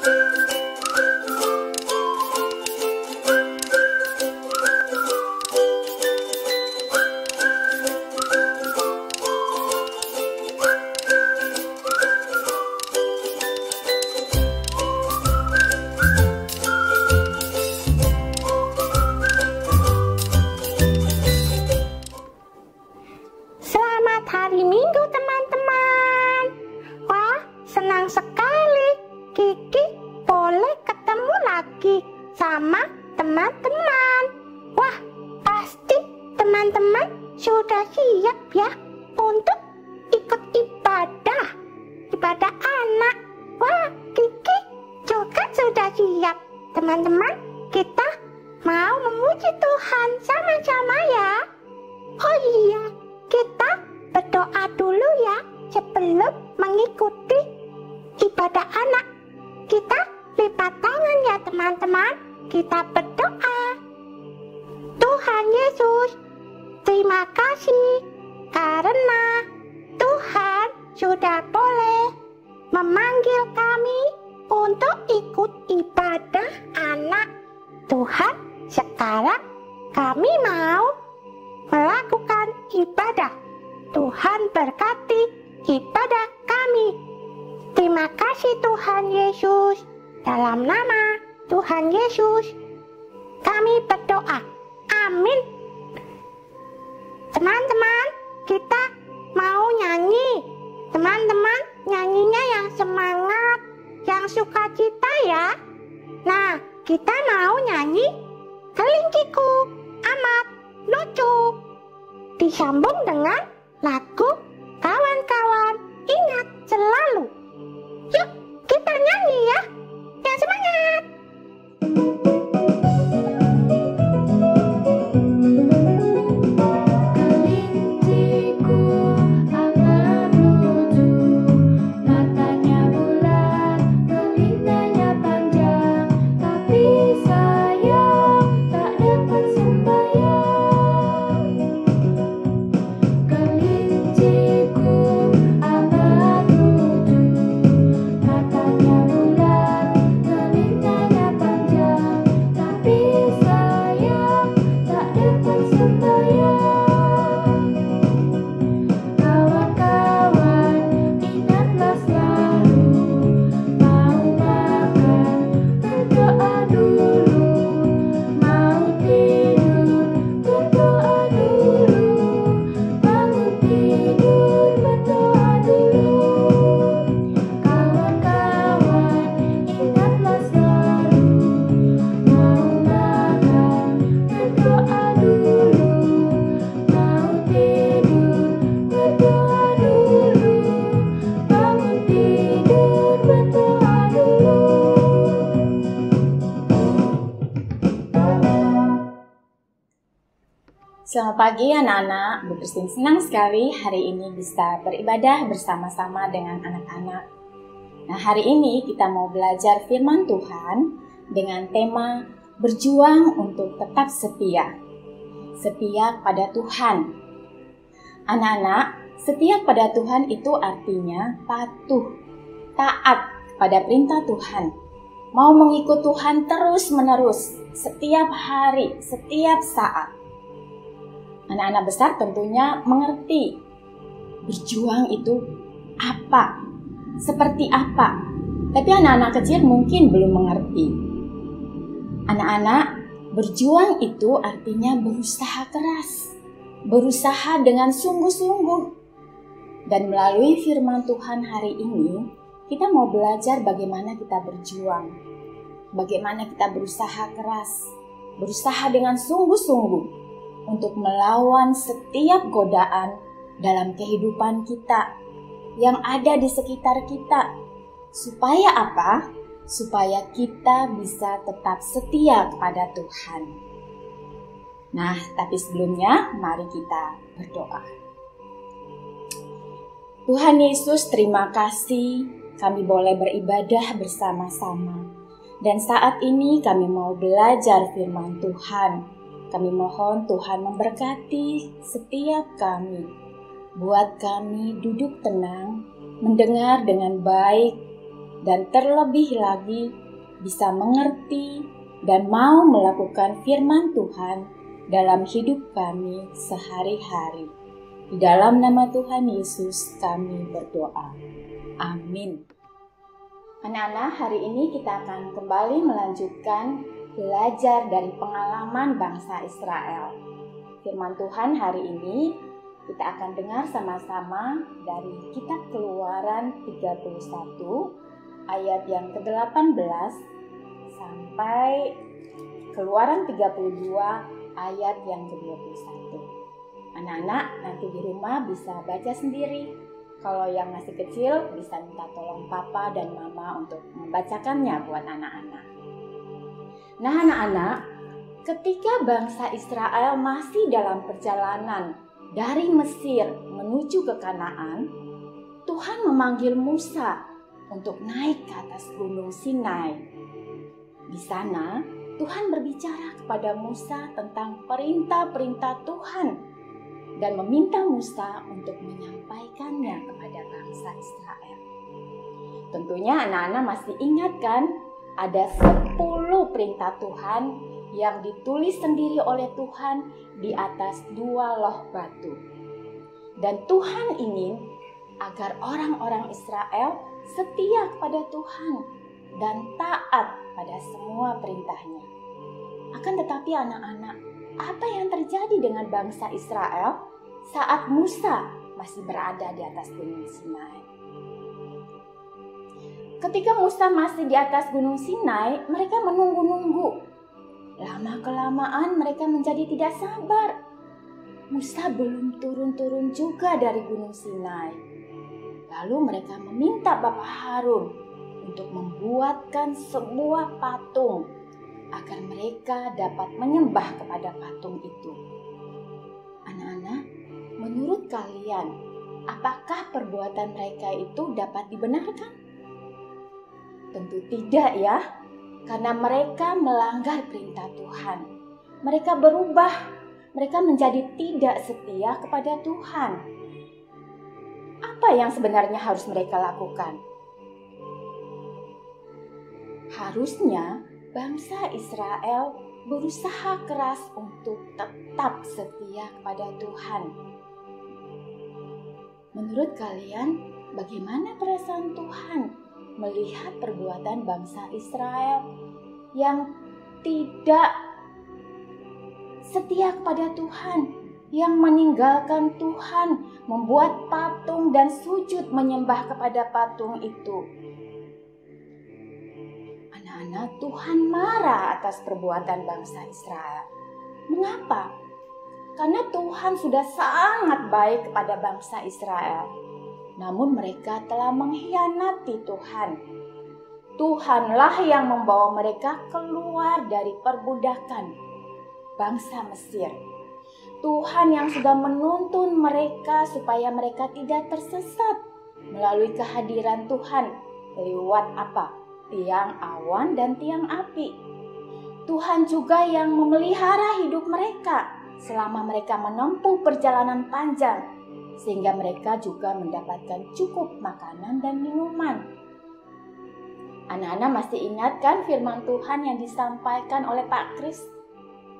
Selamat hari Minggu teman-teman. Wah, senang sekali Kiki boleh ketemu lagi sama teman-teman. Wah, pasti teman-teman sudah siap ya untuk ikut ibadah anak. Wah, Kiki juga sudah siap. Teman-teman, kita mau memuji Tuhan sama-sama ya. Oh iya, kita berdoa dulu ya sebelum mengikuti ibadah anak. Kita lipat tangan ya teman-teman. Kita berdoa. Tuhan Yesus, terima kasih karena Tuhan sudah boleh memanggil kami untuk ikut ibadah anak. Tuhan, sekarang kami mau melakukan ibadah. Tuhan berkati ibadah kami. Terima kasih Tuhan Yesus. Dalam nama Tuhan Yesus kami berdoa. Amin. Teman-teman, kita mau nyanyi. Teman-teman, nyanyinya yang semangat, yang sukacita ya. Nah, kita mau nyanyi Kelinkiku Amat Lucu, disambung dengan lagu Kawan-kawan Ingat Selalu. Yuk, kita nyanyi ya. Yang semangat. Selamat pagi anak-anak, Bu Christine senang sekali hari ini bisa beribadah bersama-sama dengan anak-anak. Nah, hari ini kita mau belajar firman Tuhan dengan tema berjuang untuk tetap setia. Setia pada Tuhan. Anak-anak, setia pada Tuhan itu artinya patuh, taat pada perintah Tuhan. Mau mengikut Tuhan terus-menerus, setiap hari, setiap saat. Anak-anak besar tentunya mengerti berjuang itu apa, seperti apa. Tapi anak-anak kecil mungkin belum mengerti. Anak-anak, berjuang itu artinya berusaha keras, berusaha dengan sungguh-sungguh. Dan melalui firman Tuhan hari ini, kita mau belajar bagaimana kita berjuang, bagaimana kita berusaha keras, berusaha dengan sungguh-sungguh untuk melawan setiap godaan dalam kehidupan kita yang ada di sekitar kita. Supaya apa? Supaya kita bisa tetap setia kepada Tuhan. Nah, tapi sebelumnya mari kita berdoa. Tuhan Yesus, terima kasih kami boleh beribadah bersama-sama. Dan saat ini kami mau belajar firman Tuhan. Kami mohon Tuhan memberkati setiap kami. Buat kami duduk tenang, mendengar dengan baik, dan terlebih lagi bisa mengerti dan mau melakukan firman Tuhan dalam hidup kami sehari-hari. Di dalam nama Tuhan Yesus kami berdoa. Amin. Anak-anak, hari ini kita akan kembali melanjutkan belajar dari pengalaman bangsa Israel. Firman Tuhan hari ini kita akan dengar sama-sama dari kitab Keluaran 31 ayat yang ke-18 sampai Keluaran 32 ayat yang ke-21. Anak-anak nanti di rumah bisa baca sendiri. Kalau yang masih kecil bisa minta tolong papa dan mama untuk membacakannya buat anak-anak. Nah anak-anak, ketika bangsa Israel masih dalam perjalanan dari Mesir menuju ke Kanaan, Tuhan memanggil Musa untuk naik ke atas gunung Sinai. Di sana Tuhan berbicara kepada Musa tentang perintah-perintah Tuhan dan meminta Musa untuk menyampaikannya kepada bangsa Israel. Tentunya anak-anak masih ingat kan, ada 10 perintah Tuhan yang ditulis sendiri oleh Tuhan di atas 2 loh batu. Dan Tuhan ingin agar orang-orang Israel setia kepada Tuhan dan taat pada semua perintahnya. Akan tetapi anak-anak, apa yang terjadi dengan bangsa Israel saat Musa masih berada di atas gunung Sinai? Ketika Musa masih di atas gunung Sinai, mereka menunggu-nunggu. Lama-kelamaan mereka menjadi tidak sabar. Musa belum turun-turun juga dari gunung Sinai. Lalu mereka meminta Bapak Harun untuk membuatkan sebuah patung agar mereka dapat menyembah kepada patung itu. Anak-anak, menurut kalian, apakah perbuatan mereka itu dapat dibenarkan? Tentu tidak ya, karena mereka melanggar perintah Tuhan. Mereka berubah, mereka menjadi tidak setia kepada Tuhan. Apa yang sebenarnya harus mereka lakukan? Harusnya bangsa Israel berusaha keras untuk tetap setia kepada Tuhan. Menurut kalian, bagaimana perasaan Tuhan melihat perbuatan bangsa Israel yang tidak setia kepada Tuhan, yang meninggalkan Tuhan, membuat patung dan sujud menyembah kepada patung itu? Anak-anak, Tuhan marah atas perbuatan bangsa Israel. Mengapa? Karena Tuhan sudah sangat baik kepada bangsa Israel. Namun mereka telah mengkhianati Tuhan. Tuhanlah yang membawa mereka keluar dari perbudakan bangsa Mesir. Tuhan yang sudah menuntun mereka supaya mereka tidak tersesat melalui kehadiran Tuhan lewat apa? Tiang awan dan tiang api. Tuhan juga yang memelihara hidup mereka selama mereka menempuh perjalanan panjang, sehingga mereka juga mendapatkan cukup makanan dan minuman. Anak-anak masih ingat kan firman Tuhan yang disampaikan oleh Pak Kris?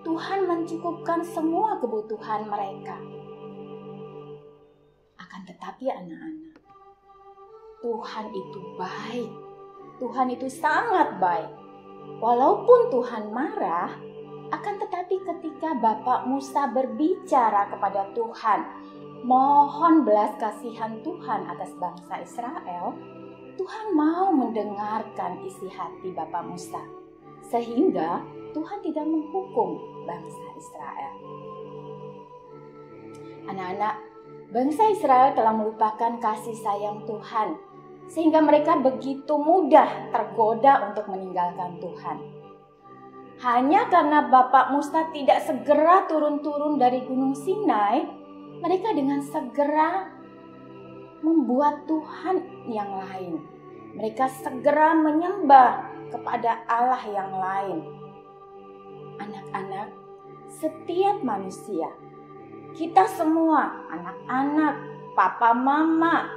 Tuhan mencukupkan semua kebutuhan mereka. Akan tetapi anak-anak, Tuhan itu baik. Tuhan itu sangat baik. Walaupun Tuhan marah, akan tetapi ketika Bapak Musa berbicara kepada Tuhan, mohon belas kasihan Tuhan atas bangsa Israel, Tuhan mau mendengarkan isi hati Bapak Musa, sehingga Tuhan tidak menghukum bangsa Israel. Anak-anak, bangsa Israel telah melupakan kasih sayang Tuhan, sehingga mereka begitu mudah tergoda untuk meninggalkan Tuhan. Hanya karena Bapak Musa tidak segera turun-turun dari gunung Sinai, mereka dengan segera membuat Tuhan yang lain. Mereka segera menyembah kepada Allah yang lain. Anak-anak, setiap manusia, kita semua, anak-anak, papa, mama,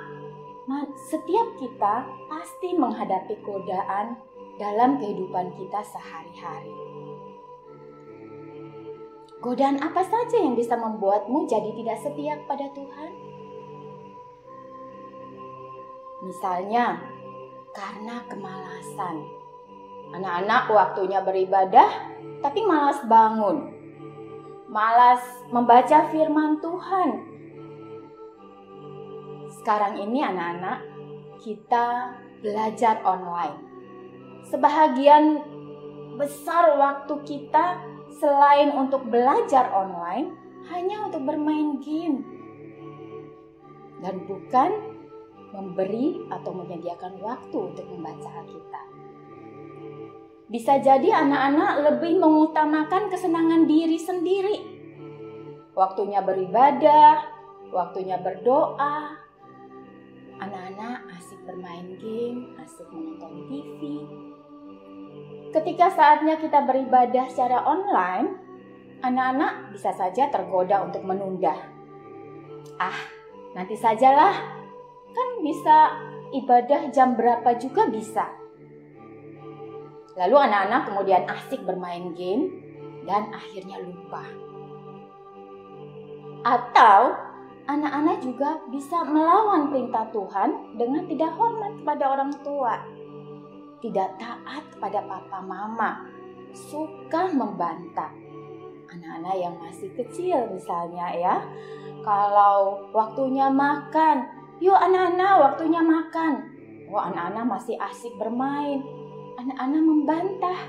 setiap kita pasti menghadapi godaan dalam kehidupan kita sehari-hari. Godaan apa saja yang bisa membuatmu jadi tidak setia kepada Tuhan? Misalnya, karena kemalasan. Anak-anak waktunya beribadah, tapi malas bangun. Malas membaca firman Tuhan. Sekarang ini anak-anak, kita belajar online. Sebahagian besar waktu kita selain untuk belajar online, hanya untuk bermain game. Dan bukan memberi atau menyediakan waktu untuk membaca Alkitab. Bisa jadi anak-anak lebih mengutamakan kesenangan diri sendiri. Waktunya beribadah, waktunya berdoa. Anak-anak asik bermain game, asik menonton TV. Ketika saatnya kita beribadah secara online, anak-anak bisa saja tergoda untuk menunda. Nanti sajalah, kan bisa ibadah jam berapa juga bisa. Lalu anak-anak kemudian asik bermain game dan akhirnya lupa. Atau anak-anak juga bisa melawan perintah Tuhan dengan tidak hormat kepada orang tua. Tidak taat kepada papa mama, suka membantah. Anak-anak yang masih kecil misalnya ya, kalau waktunya makan, yuk anak-anak waktunya makan. Anak-anak masih asik bermain. Anak-anak membantah,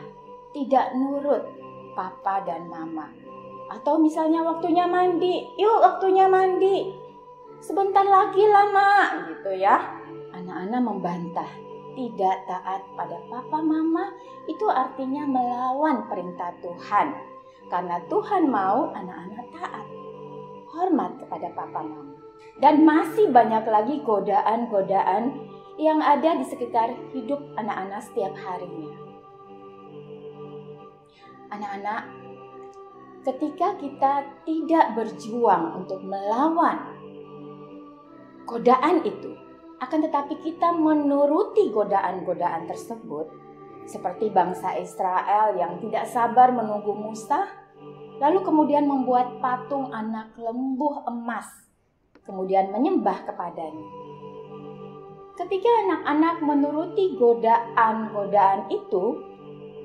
tidak nurut papa dan mama. Atau misalnya waktunya mandi, yuk waktunya mandi. Sebentar lagi lama gitu ya. Anak-anak membantah. Tidak taat pada papa mama itu artinya melawan perintah Tuhan. Karena Tuhan mau anak-anak taat, hormat kepada papa mama. Dan masih banyak lagi godaan-godaan yang ada di sekitar hidup anak-anak setiap harinya. Anak-anak, ketika kita tidak berjuang untuk melawan godaan itu, akan tetapi kita menuruti godaan-godaan tersebut, seperti bangsa Israel yang tidak sabar menunggu Musa, lalu kemudian membuat patung anak lembu emas, kemudian menyembah kepadanya. Ketika anak-anak menuruti godaan-godaan itu,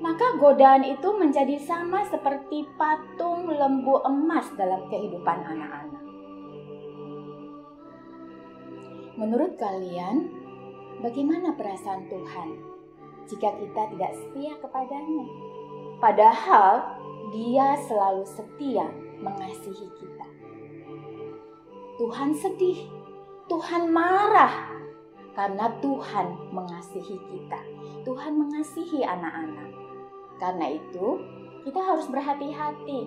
maka godaan itu menjadi sama seperti patung lembu emas dalam kehidupan anak-anak. Menurut kalian, bagaimana perasaan Tuhan jika kita tidak setia kepadanya? Padahal Dia selalu setia mengasihi kita. Tuhan sedih, Tuhan marah karena Tuhan mengasihi kita. Tuhan mengasihi anak-anak. Karena itu, kita harus berhati-hati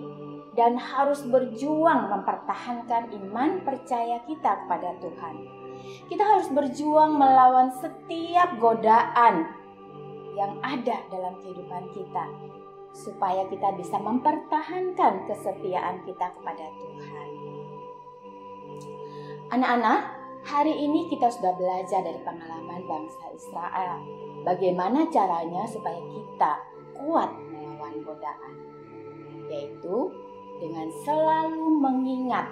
dan harus berjuang mempertahankan iman percaya kita kepada Tuhan. Kita harus berjuang melawan setiap godaan yang ada dalam kehidupan kita, supaya kita bisa mempertahankan kesetiaan kita kepada Tuhan. Anak-anak, hari ini kita sudah belajar dari pengalaman bangsa Israel. Bagaimana caranya supaya kita kuat melawan godaan, yaitu dengan selalu mengingat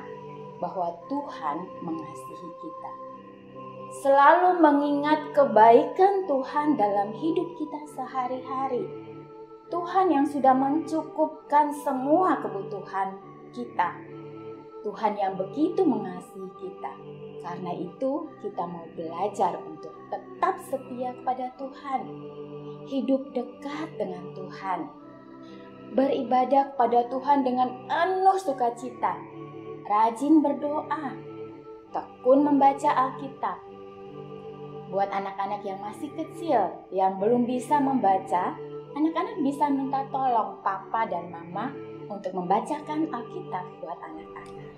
bahwa Tuhan mengasihi kita. Selalu mengingat kebaikan Tuhan dalam hidup kita sehari-hari. Tuhan yang sudah mencukupkan semua kebutuhan kita. Tuhan yang begitu mengasihi kita. Karena itu kita mau belajar untuk tetap setia kepada Tuhan. Hidup dekat dengan Tuhan. Beribadah kepada Tuhan dengan penuh sukacita. Rajin berdoa. Tekun membaca Alkitab. Buat anak-anak yang masih kecil, yang belum bisa membaca, anak-anak bisa minta tolong papa dan mama untuk membacakan Alkitab buat anak-anak.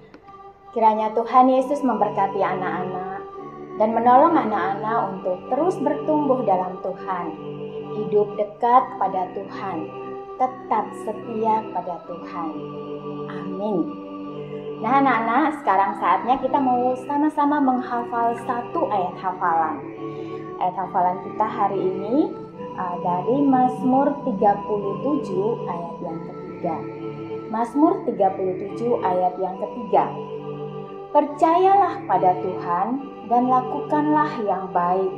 Kiranya Tuhan Yesus memberkati anak-anak dan menolong anak-anak untuk terus bertumbuh dalam Tuhan. Hidup dekat pada Tuhan, tetap setia pada Tuhan. Amin. Nah anak-anak, sekarang saatnya kita mau sama-sama menghafal satu ayat hafalan. Ayat hafalan kita hari ini dari Mazmur 37 ayat yang ketiga. Mazmur 37 ayat yang ketiga. Percayalah pada Tuhan dan lakukanlah yang baik.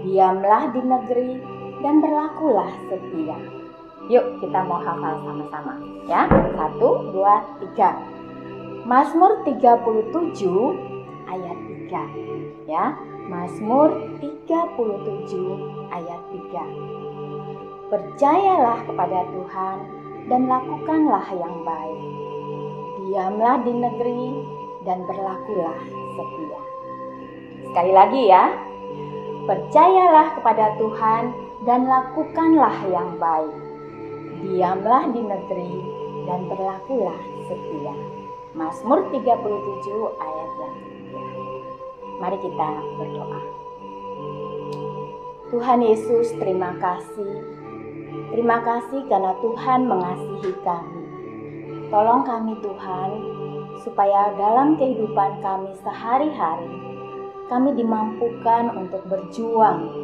Diamlah di negeri dan berlakulah setia. Yuk kita mau hafal sama-sama ya. 1, 2, 3. Mazmur 37 ayat 3 ya. Mazmur 37 ayat 3. Percayalah kepada Tuhan dan lakukanlah yang baik. Diamlah di negeri dan berlakulah setia. Sekali lagi ya. Percayalah kepada Tuhan dan lakukanlah yang baik. Diamlah di negeri dan berlakulah setia. Mazmur 37 ayat yang ketiga. Mari kita berdoa. Tuhan Yesus, terima kasih. Terima kasih karena Tuhan mengasihi kami. Tolong kami Tuhan, supaya dalam kehidupan kami sehari-hari, kami dimampukan untuk berjuang,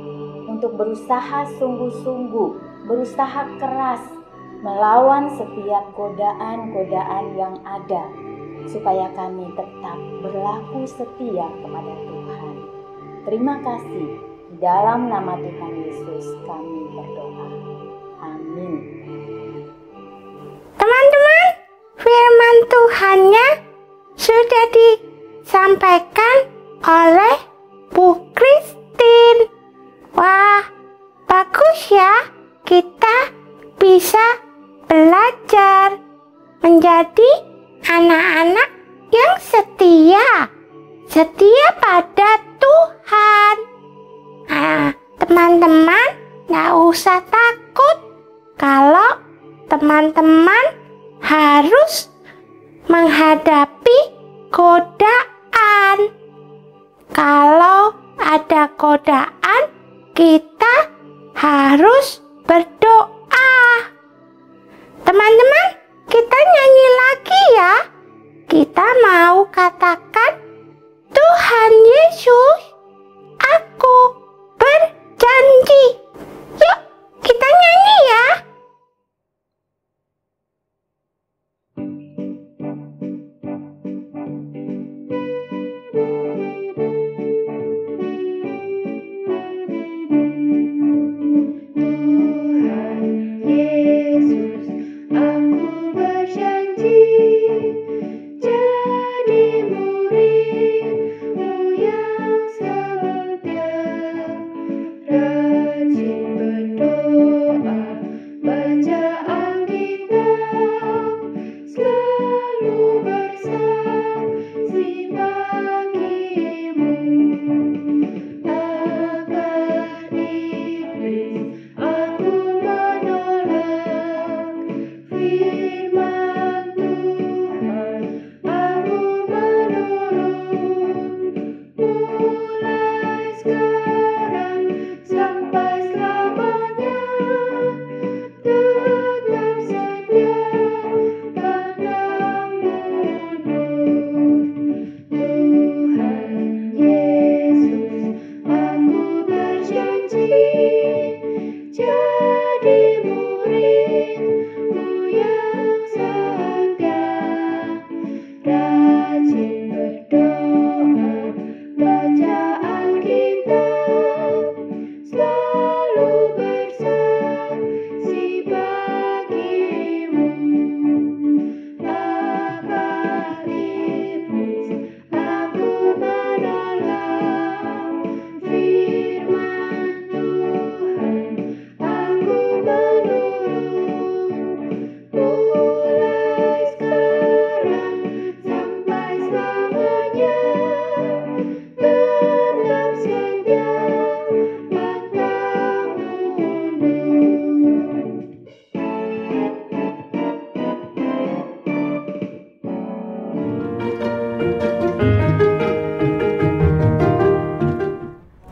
untuk berusaha sungguh-sungguh, berusaha keras, melawan setiap godaan-godaan yang ada, supaya kami tetap berlaku setia kepada Tuhan. Terima kasih, di dalam nama Tuhan Yesus kami berdoa. Amin. Teman-teman, firman Tuhannya sudah disampaikan oleh Bu Christine. Wah, bagus ya, kita bisa belajar menjadi anak-anak yang setia pada Tuhan. Nah, teman-teman gak usah takut kalau teman-teman harus menghadapi godaan. Kalau ada godaan, kita harus berdoa. Teman-teman, kita nyanyi lagi ya. Kita mau katakan, Tuhan Yesus, aku berjanji. Yuk, kita nyanyi ya.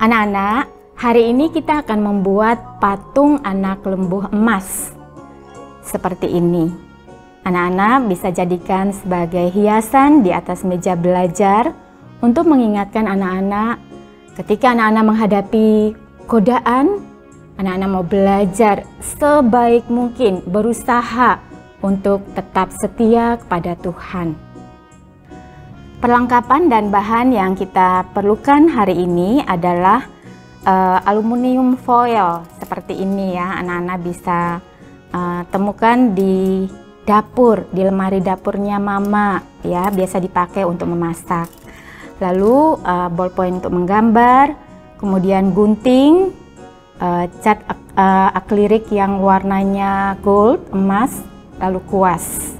Anak-anak, hari ini kita akan membuat patung anak lembu emas seperti ini. Anak-anak bisa jadikan sebagai hiasan di atas meja belajar untuk mengingatkan anak-anak ketika anak-anak menghadapi godaan, anak-anak mau belajar sebaik mungkin, berusaha untuk tetap setia kepada Tuhan. Perlengkapan dan bahan yang kita perlukan hari ini adalah aluminium foil seperti ini ya. Anak-anak bisa temukan di dapur, di lemari dapurnya mama ya, biasa dipakai untuk memasak. Lalu ballpoint untuk menggambar, kemudian gunting, cat akrilik yang warnanya gold, emas, lalu kuas.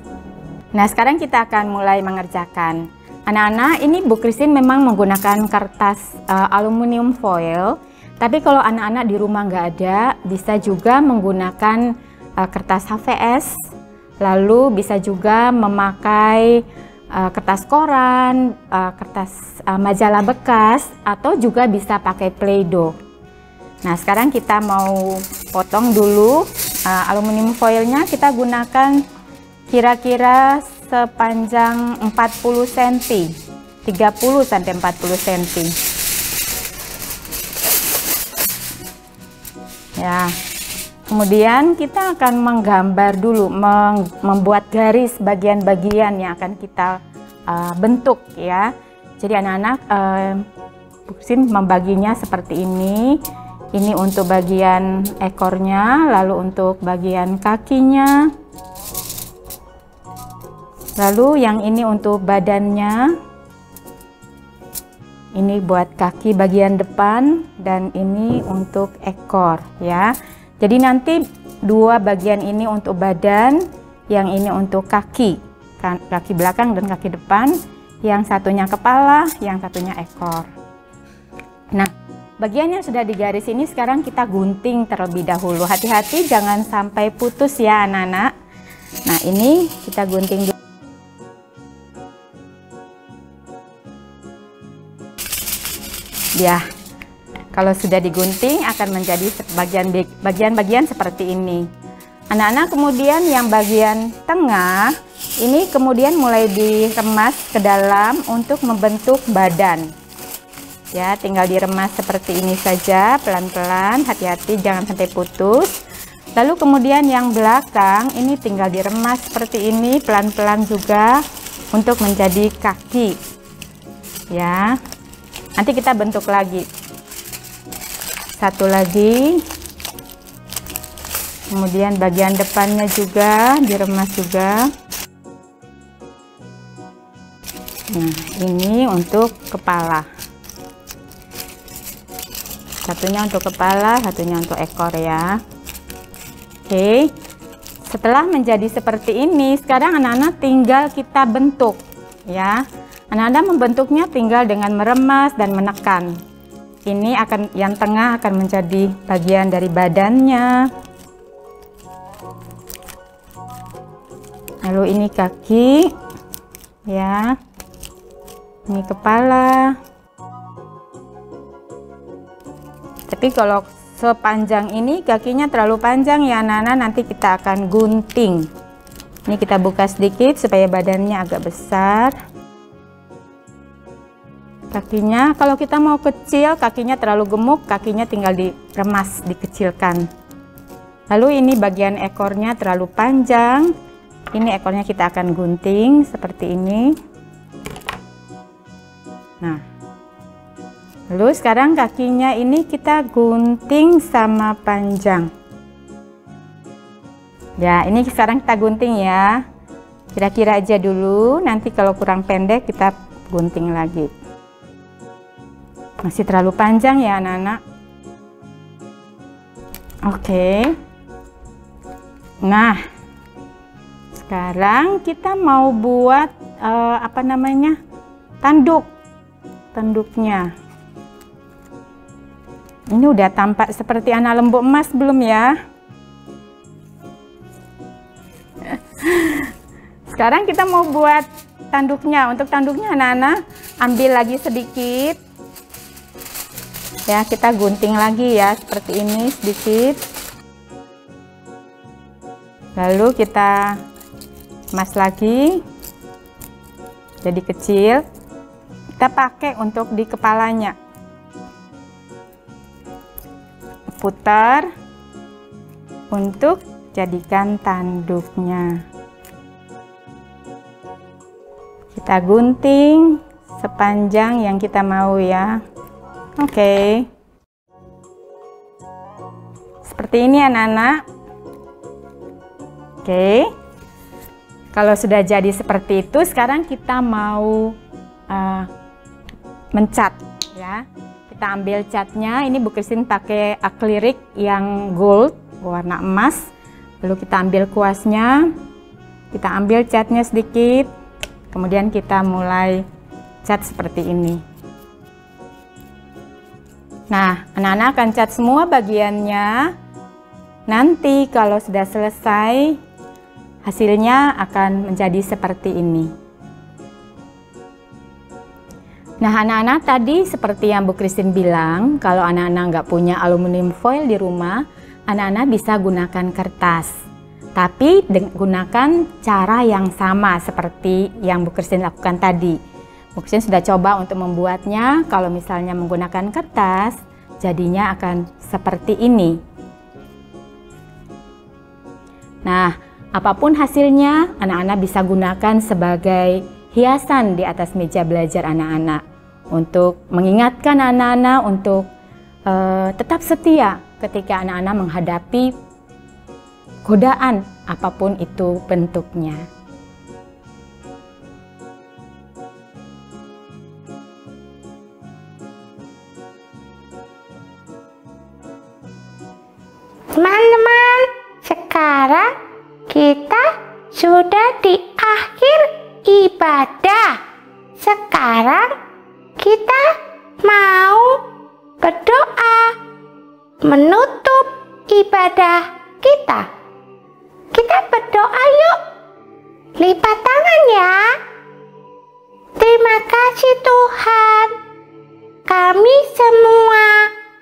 Nah, sekarang kita akan mulai mengerjakan. Anak-anak, ini Bu Christine memang menggunakan kertas aluminium foil, tapi kalau anak-anak di rumah nggak ada, bisa juga menggunakan kertas HVS, lalu bisa juga memakai kertas koran, kertas majalah bekas, atau juga bisa pakai Play-Doh. Nah, sekarang kita mau potong dulu aluminium foilnya. Kita gunakan kira-kira sepanjang 40 cm, 30 sampai 40 cm. Ya. Kemudian kita akan menggambar dulu, membuat garis bagian-bagian yang akan kita bentuk ya. Jadi anak-anak membaginya seperti ini. Ini untuk bagian ekornya, lalu untuk bagian kakinya. Lalu yang ini untuk badannya. Ini buat kaki bagian depan dan ini untuk ekor ya. Jadi nanti dua bagian ini untuk badan, yang ini untuk kaki, kaki belakang dan kaki depan, yang satunya kepala, yang satunya ekor. Nah, bagian yang sudah digaris ini sekarang kita gunting terlebih dahulu. Hati-hati jangan sampai putus ya anak-anak. Nah, ini kita gunting dulu. Ya. Kalau sudah digunting akan menjadi bagian-bagian seperti ini. Anak-anak kemudian yang bagian tengah ini kemudian mulai diremas ke dalam untuk membentuk badan. Ya, tinggal diremas seperti ini saja, pelan-pelan, hati-hati jangan sampai putus. Lalu kemudian yang belakang ini tinggal diremas seperti ini, pelan-pelan juga untuk menjadi kaki. Ya. Nanti kita bentuk lagi. Satu lagi, kemudian bagian depannya juga diremas juga. Nah, ini untuk kepala. Satunya untuk kepala, satunya untuk ekor ya. Oke, setelah menjadi seperti ini, sekarang anak-anak tinggal kita bentuk ya. Anak-anak membentuknya tinggal dengan meremas dan menekan. Ini yang tengah akan menjadi bagian dari badannya. Lalu ini kaki, ya. Ini kepala. Tapi kalau sepanjang ini kakinya terlalu panjang ya anak-anak, nanti kita akan gunting. Ini kita buka sedikit supaya badannya agak besar. Kakinya, kalau kita mau kecil, kakinya terlalu gemuk, kakinya tinggal diremas, dikecilkan. Lalu ini bagian ekornya terlalu panjang, ini ekornya kita akan gunting seperti ini. Nah, lalu sekarang kakinya ini kita gunting sama panjang. Ya, ini sekarang kita gunting ya. Kira-kira aja dulu, nanti kalau kurang pendek kita gunting lagi. Masih terlalu panjang ya anak-anak. Oke. Nah, sekarang kita mau buat tanduknya. Ini udah tampak seperti anak lembu emas belum ya? Sekarang kita mau buat tanduknya. Untuk tanduknya anak-anak ambil lagi sedikit. Ya, kita gunting lagi ya, seperti ini sedikit. Lalu kita kemas lagi jadi kecil, kita pakai untuk di kepalanya. Putar untuk jadikan tanduknya. Kita gunting sepanjang yang kita mau ya. Oke. Seperti ini anak-anak. Oke. Kalau sudah jadi seperti itu, sekarang kita mau mencat ya. Kita ambil catnya. Ini Bu Christine pakai akrilik yang gold warna emas. Lalu kita ambil kuasnya. Kita ambil catnya sedikit. Kemudian kita mulai cat seperti ini. Nah, anak-anak akan cat semua bagiannya. Nanti kalau sudah selesai, hasilnya akan menjadi seperti ini. Nah, anak-anak tadi seperti yang Bu Christine bilang, kalau anak-anak nggak punya aluminium foil di rumah, anak-anak bisa gunakan kertas. Tapi gunakan cara yang sama seperti yang Bu Christine lakukan tadi. Bu Christine sudah coba untuk membuatnya. Kalau misalnya menggunakan kertas, jadinya akan seperti ini. Nah, apapun hasilnya, anak-anak bisa gunakan sebagai hiasan di atas meja belajar anak-anak. Untuk mengingatkan anak-anak untuk tetap setia ketika anak-anak menghadapi godaan apapun itu bentuknya. Teman-teman, sekarang kita sudah di akhir ibadah. Sekarang kita mau berdoa menutup ibadah kita. Kita berdoa yuk. Lipat tangan ya. Terima kasih Tuhan. Kami semua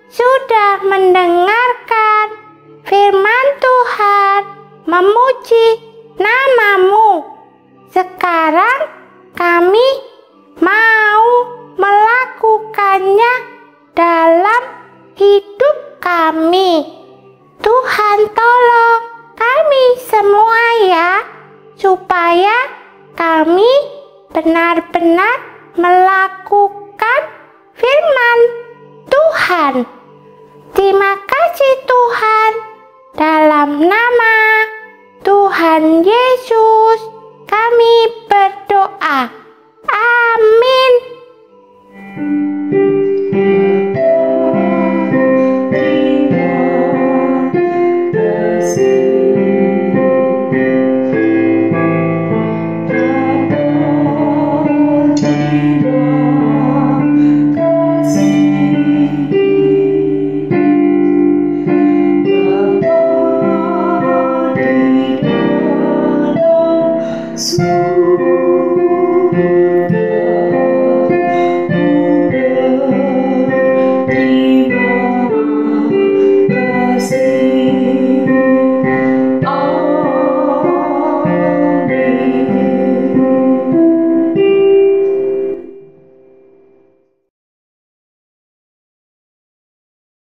sudah mendengarkan firman Tuhan, memuji nama-Mu. Sekarang kami mau melakukannya dalam hidup kami. Tuhan tolong kami semua ya, supaya kami benar-benar melakukan firman Tuhan. Terima kasih Tuhan, dalam nama Tuhan Yesus kami berdoa. Amin.